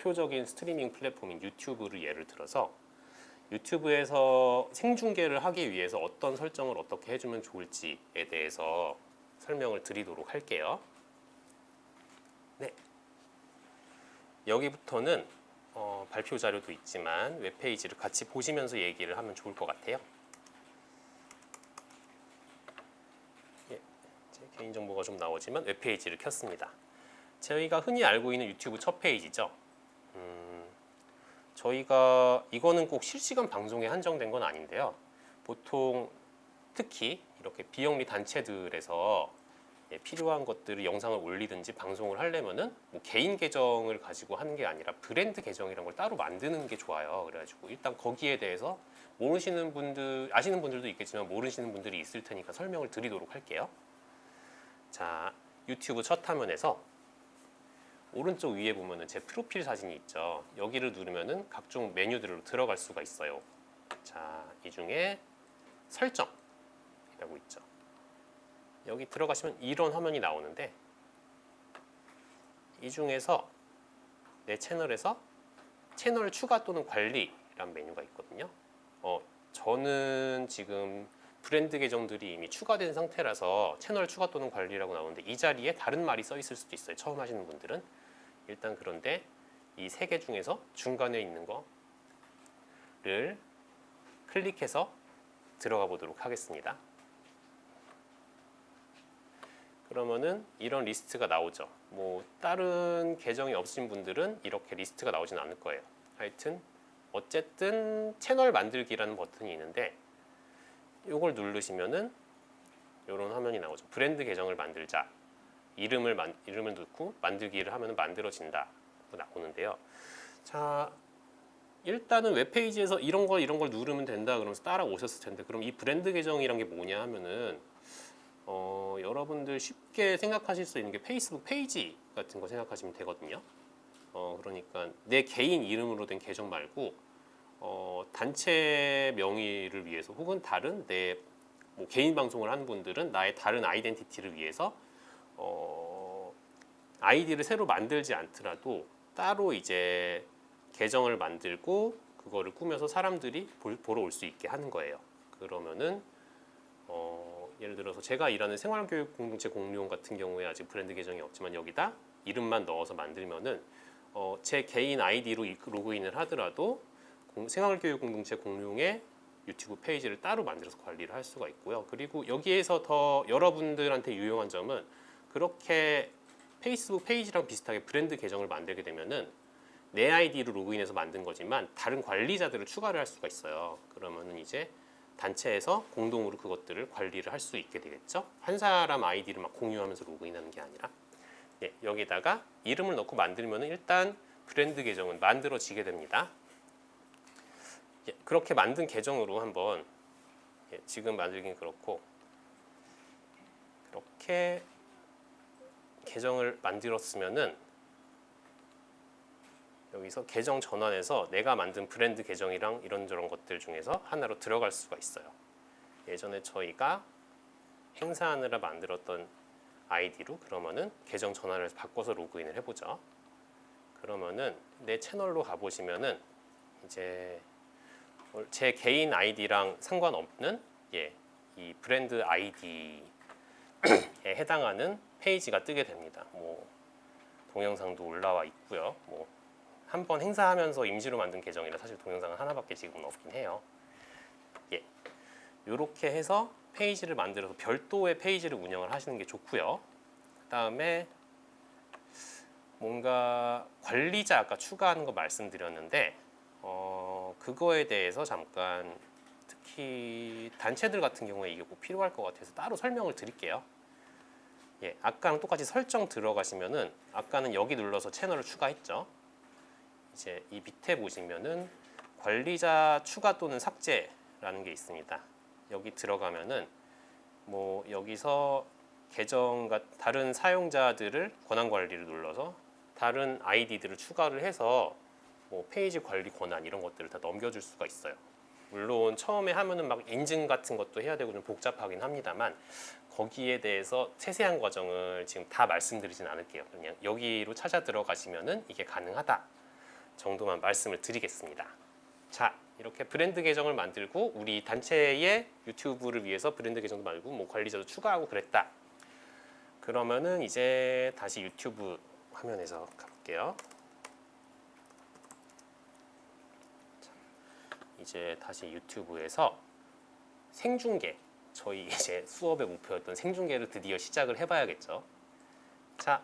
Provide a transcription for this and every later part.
대표적인 스트리밍 플랫폼인 유튜브를 예를 들어서 유튜브에서 생중계를 하기 위해서 어떤 설정을 어떻게 해주면 좋을지에 대해서 설명을 드리도록 할게요. 네. 여기부터는 발표 자료도 있지만 웹페이지를 같이 보시면서 얘기를 하면 좋을 것 같아요. 예, 제 개인정보가 좀 나오지만 웹페이지를 켰습니다. 저희가 흔히 알고 있는 유튜브 첫 페이지죠. 저희가 이거는 꼭 실시간 방송에 한정된 건 아닌데요. 보통 특히 이렇게 비영리 단체들에서 필요한 것들을 영상을 올리든지 방송을 하려면은 뭐 개인 계정을 가지고 하는 게 아니라 브랜드 계정이란 걸 따로 만드는 게 좋아요. 그래가지고 일단 거기에 대해서 모르시는 분들, 아시는 분들도 있겠지만 모르시는 분들이 있을 테니까 설명을 드리도록 할게요. 자, 유튜브 첫 화면에서 오른쪽 위에 보면은 제 프로필 사진이 있죠. 여기를 누르면은 각종 메뉴들로 들어갈 수가 있어요. 자, 이 중에 설정이라고 있죠. 여기 들어가시면 이런 화면이 나오는데 이 중에서 내 채널에서 채널 추가 또는 관리라는 메뉴가 있거든요. 저는 지금 브랜드 계정들이 이미 추가된 상태라서 채널 추가 또는 관리라고 나오는데 이 자리에 다른 말이 써 있을 수도 있어요. 처음 하시는 분들은. 일단 그런데 이 세 개 중에서 중간에 있는 거를 클릭해서 들어가 보도록 하겠습니다. 그러면은 이런 리스트가 나오죠. 뭐 다른 계정이 없으신 분들은 이렇게 리스트가 나오진 않을 거예요. 하여튼 어쨌든 채널 만들기라는 버튼이 있는데 이걸 누르시면은 이런 화면이 나오죠. 브랜드 계정을 만들자. 이름을 넣고 만들기를 하면 만들어진다 나오는데요. 자, 일단은 웹페이지에서 이런 걸 누르면 된다 그러면서 따라오셨을 텐데 그럼 이 브랜드 계정이란 게 뭐냐 하면은 여러분들 쉽게 생각하실 수 있는 게 페이스북 페이지 같은 거 생각하시면 되거든요. 그러니까 내 개인 이름으로 된 계정 말고 단체 명의를 위해서 혹은 다른 내 뭐 개인 방송을 하는 분들은 나의 다른 아이덴티티를 위해서 아이디를 새로 만들지 않더라도 따로 이제 계정을 만들고 그거를 꾸며서 사람들이 보러 올 수 있게 하는 거예요. 그러면은 예를 들어서 제가 일하는 생활교육 공동체 공룡 같은 경우에 아직 브랜드 계정이 없지만 여기다 이름만 넣어서 만들면은 제 개인 아이디로 로그인을 하더라도 생활교육 공동체 공룡의 유튜브 페이지를 따로 만들어서 관리를 할 수가 있고요. 그리고 여기에서 더 여러분들한테 유용한 점은 그렇게 페이스북 페이지랑 비슷하게 브랜드 계정을 만들게 되면은 내 아이디로 로그인해서 만든 거지만 다른 관리자들을 추가를 할 수가 있어요. 그러면은 이제 단체에서 공동으로 그것들을 관리를 할 수 있게 되겠죠. 한 사람 아이디를 막 공유하면서 로그인하는 게 아니라 여기다가 이름을 넣고 만들면은 일단 브랜드 계정은 만들어지게 됩니다. 그렇게 만든 계정으로 한번 지금 만들긴 그렇고 그렇게 계정을 만들었으면은 여기서 계정 전환해서 내가 만든 브랜드 계정이랑 이런저런 것들 중에서 하나로 들어갈 수가 있어요. 예전에 저희가 행사하느라 만들었던 아이디로 그러면은 계정 전환을 바꿔서 로그인을 해보죠. 그러면은 내 채널로 가보시면은 이제 제 개인 아이디랑 상관없는 이 브랜드 아이디에 해당하는 페이지가 뜨게 됩니다. 뭐 동영상도 올라와 있고요. 뭐 한번 행사하면서 임시로 만든 계정이라 사실 동영상은 하나밖에 지금은 없긴 해요. 이렇게 해서 페이지를 만들어서 별도의 페이지를 운영을 하시는 게 좋고요. 그다음에 뭔가 관리자 아까 추가하는 거 말씀드렸는데 그거에 대해서 잠깐 특히 단체들 같은 경우에 이게 꼭 필요할 것 같아서 따로 설명을 드릴게요. 아까랑 똑같이 설정 들어가시면은 아까는 여기 눌러서 채널을 추가했죠. 이제 이 밑에 보시면은 관리자 추가 또는 삭제라는 게 있습니다. 여기 들어가면은 뭐 여기서 계정과 다른 사용자들을 권한 관리를 눌러서 다른 아이디들을 추가를 해서 뭐 페이지 관리 권한 이런 것들을 다 넘겨줄 수가 있어요. 물론 처음에 하면은 막 인증 같은 것도 해야 되고 좀 복잡하긴 합니다만 거기에 대해서 세세한 과정을 지금 다 말씀드리진 않을게요. 그냥 여기로 찾아 들어가시면은 이게 가능하다 정도만 말씀을 드리겠습니다. 자, 이렇게 브랜드 계정을 만들고 우리 단체의 유튜브를 위해서 브랜드 계정도 만들고 뭐 관리자도 추가하고 그랬다. 그러면은 이제 다시 유튜브 화면에서 가볼게요. 자, 이제 다시 유튜브에서 생중계, 저희 이제 수업의 목표였던 생중계를 드디어 시작을 해봐야겠죠. 자,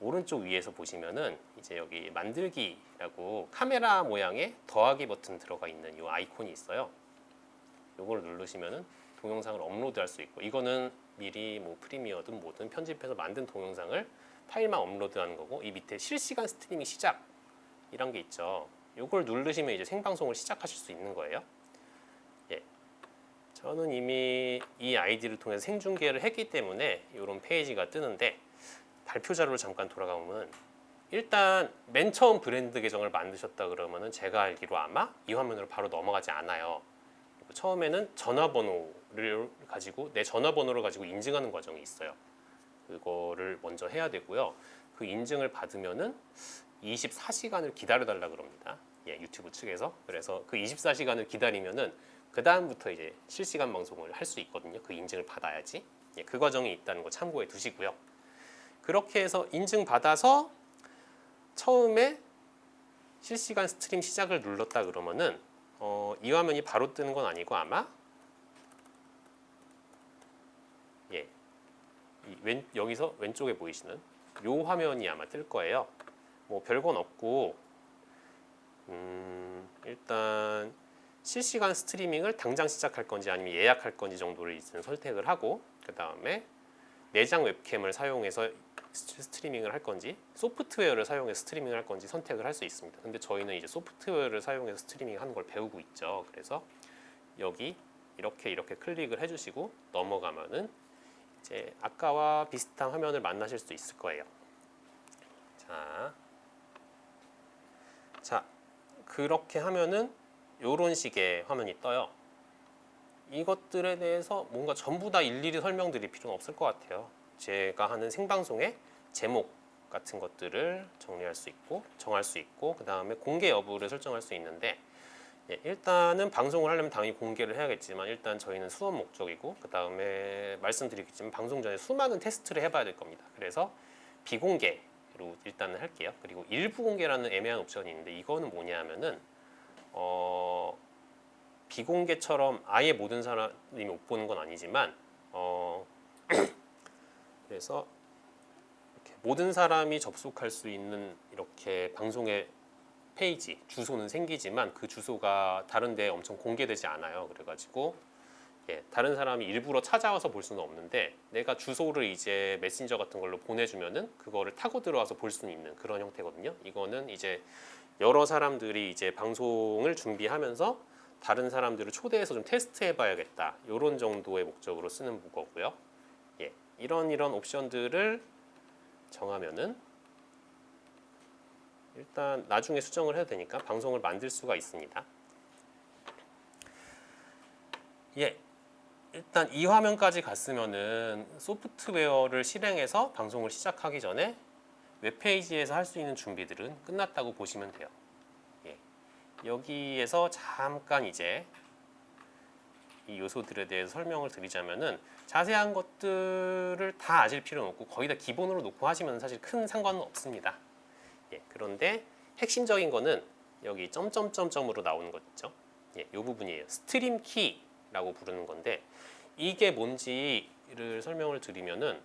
오른쪽 위에서 보시면은 이제 여기 만들기라고 카메라 모양의 더하기 버튼 들어가 있는 이 아이콘이 있어요. 요걸 누르시면은 동영상을 업로드할 수 있고, 이거는 미리 뭐 프리미어든 뭐든 편집해서 만든 동영상을 파일만 업로드하는 거고, 이 밑에 실시간 스트리밍 시작 이런 게 있죠. 요걸 누르시면 이제 생방송을 시작하실 수 있는 거예요. 예. 저는 이미 이 아이디를 통해서 생중계를 했기 때문에 이런 페이지가 뜨는데, 발표 자료를 잠깐 돌아가 보면 일단 맨 처음 브랜드 계정을 만드셨다 그러면은 제가 알기로 아마 이 화면으로 바로 넘어가지 않아요. 그리고 처음에는 전화번호를 가지고 내 전화번호를 가지고 인증하는 과정이 있어요. 그거를 먼저 해야 되고요. 그 인증을 받으면은 24시간을 기다려달라 그럽니다. 예, 유튜브 측에서. 그래서 그 24시간을 기다리면은 그 다음부터 이제 실시간 방송을 할 수 있거든요. 그 인증을 받아야지. 예, 그 과정이 있다는 거 참고해 두시고요. 그렇게 해서 인증받아서 처음에 실시간 스트림 시작을 눌렀다 그러면은 이 화면이 바로 뜨는 건 아니고 아마 예, 여기서 왼쪽에 보이시는 요 화면이 아마 뜰 거예요. 뭐 별건 없고 일단 실시간 스트리밍을 당장 시작할 건지 아니면 예약할 건지 정도를 일단 선택을 하고, 그 다음에 내장 웹캠을 사용해서 스트리밍을 할 건지 소프트웨어를 사용해서 스트리밍을 할 건지 선택을 할 수 있습니다. 근데 저희는 이제 소프트웨어를 사용해서 스트리밍 하는 걸 배우고 있죠. 그래서 여기 이렇게 클릭을 해주시고 넘어가면은 이제 아까와 비슷한 화면을 만나실 수 있을 거예요. 자, 그렇게 하면은 이런 식의 화면이 떠요. 이것들에 대해서 뭔가 전부 다 일일이 설명드릴 필요는 없을 것 같아요. 제가 하는 생방송의 제목 같은 것들을 정리할 수 있고 정할 수 있고, 그 다음에 공개 여부를 설정할 수 있는데, 예, 일단은 방송을 하려면 당연히 공개를 해야겠지만 일단 저희는 수업 목적이고, 그 다음에 말씀드리겠지만 방송 전에 수많은 테스트를 해봐야 될 겁니다. 그래서 비공개로 일단은 할게요. 그리고 일부 공개라는 애매한 옵션이 있는데, 이거는 뭐냐면은 비공개처럼 아예 모든 사람이 못 보는 건 아니지만 그래서 이렇게 모든 사람이 접속할 수 있는 이렇게 방송의 페이지 주소는 생기지만 그 주소가 다른 데 엄청 공개되지 않아요. 그래가지고 예, 다른 사람이 일부러 찾아와서 볼 수는 없는데, 내가 주소를 이제 메신저 같은 걸로 보내주면은 그거를 타고 들어와서 볼 수는 있는 그런 형태거든요. 이거는 이제 여러 사람들이 이제 방송을 준비하면서 다른 사람들을 초대해서 좀 테스트해봐야겠다, 이런 정도의 목적으로 쓰는 거고요. 예, 이런 옵션들을 정하면은 일단 나중에 수정을 해도 되니까 방송을 만들 수가 있습니다. 예, 일단 이 화면까지 갔으면은 소프트웨어를 실행해서 방송을 시작하기 전에 웹페이지에서 할 수 있는 준비들은 끝났다고 보시면 돼요. 예, 여기에서 잠깐 이제 이 요소들에 대해서 설명을 드리자면은, 자세한 것들을 다 아실 필요는 없고 거의 다 기본으로 놓고 하시면 사실 큰 상관은 없습니다. 예, 그런데 핵심적인 거는 여기 점점점점으로 나오는 것 있죠. 예, 이 부분이에요. 스트림 키라고 부르는 건데, 이게 뭔지를 설명을 드리면은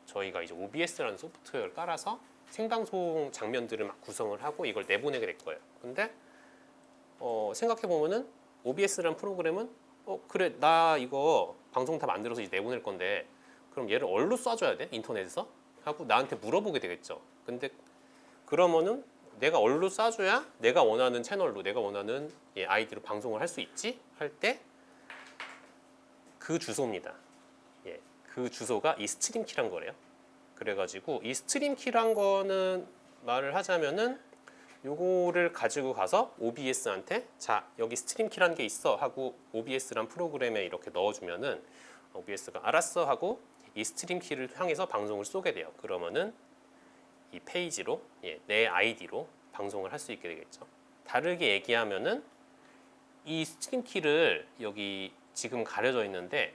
저희가 이제 OBS라는 소프트웨어를 깔아서 생방송 장면들을 막 구성을 하고 이걸 내보내게 될 거예요. 근데 생각해 보면은 OBS라는 프로그램은 그래, 나 이거 방송 다 만들어서 이제 내보낼 건데 그럼 얘를 어디로 쏴줘야 돼? 인터넷에서? 하고 나한테 물어보게 되겠죠. 근데 그러면은 내가 어디로 쏴줘야 내가 원하는 채널로, 내가 원하는 아이디로 방송을 할 수 있지? 할 때 그 주소입니다. 예, 그 주소가 이 스트림 키란 거래요. 그래가지고 이 스트림 키란 거는 말을 하자면은 요거를 가지고 가서 OBS한테 자, 여기 스트림 키라는 게 있어 하고 OBS란 프로그램에 이렇게 넣어주면은 OBS가 알았어 하고 이 스트림 키를 향해서 방송을 쏘게 돼요. 그러면은 이 페이지로 내 아이디로 방송을 할 수 있게 되겠죠. 다르게 얘기하면은 이 스트림 키를 여기 지금 가려져 있는데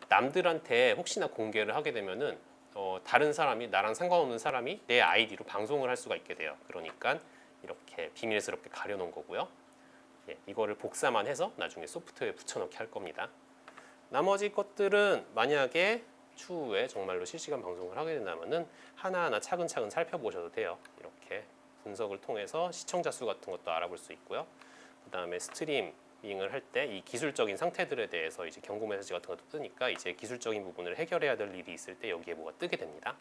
남들한테 혹시나 공개를 하게 되면은 다른 사람이 나랑 상관없는 사람이 내 아이디로 방송을 할 수가 있게 돼요. 그러니까 이렇게 비밀스럽게 가려놓은 거고요. 예, 이거를 복사만 해서 나중에 소프트웨어에 붙여넣기 할 겁니다. 나머지 것들은 만약에 추후에 정말로 실시간 방송을 하게 된다면은 하나하나 차근차근 살펴보셔도 돼요. 이렇게 분석을 통해서 시청자 수 같은 것도 알아볼 수 있고요. 그다음에 스트리밍을 할 때 이 기술적인 상태들에 대해서 이제 경고 메시지 같은 것도 뜨니까 이제 기술적인 부분을 해결해야 될 일이 있을 때 여기에 뭐가 뜨게 됩니다.